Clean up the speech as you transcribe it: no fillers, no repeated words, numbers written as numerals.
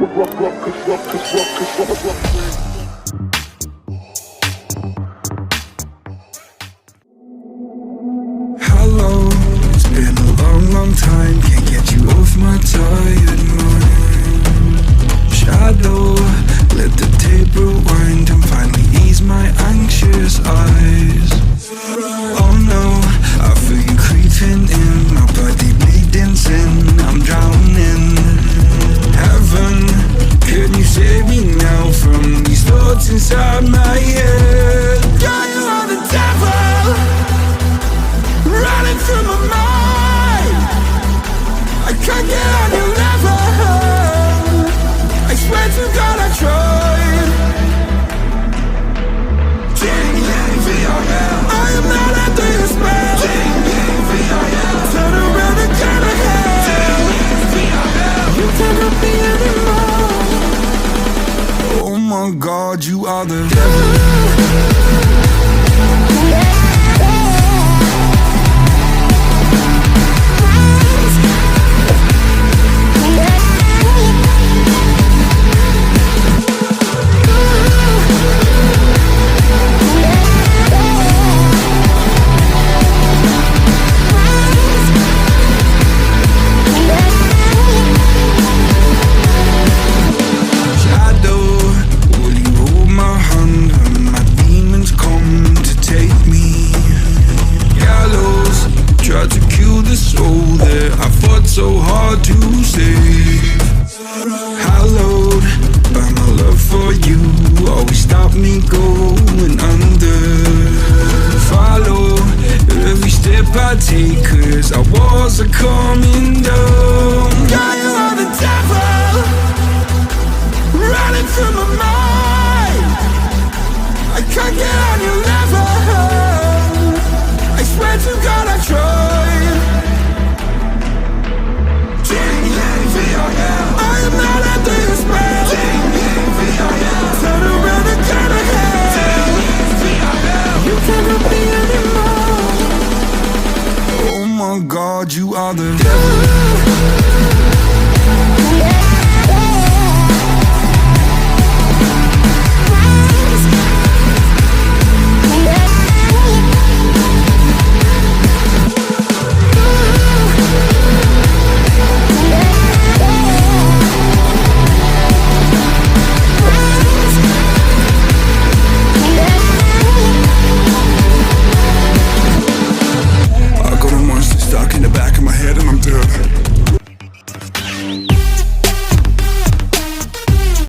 Hello, it's been a long, long time. Can't get you off my tired mind. Shadow, let the tape rewind and finally ease my anxious eyes. Oh no, I feel you creeping in, my body bleeding sin. I'm drowning. Heaven, can you save me now from these thoughts inside my head? Yeah, you are the devil, running through my mind. I can't get on your level. I swear to God I tried. I am not under your spell. Turn around and turn ahead. You cannot be anymore. Oh my God, you are the devil. So hard to save. Hallowed by my love for you, always stop me going under. Follow every step I take, cause our walls are coming down. Yeah, you are the devil, running through my mind. I can't get on your level. I swear to God I tried. I am not under your spell. Turn around and turn ahead. You cannot be anymore. Oh my God, you are the devil. Stuck in the back of my head and I'm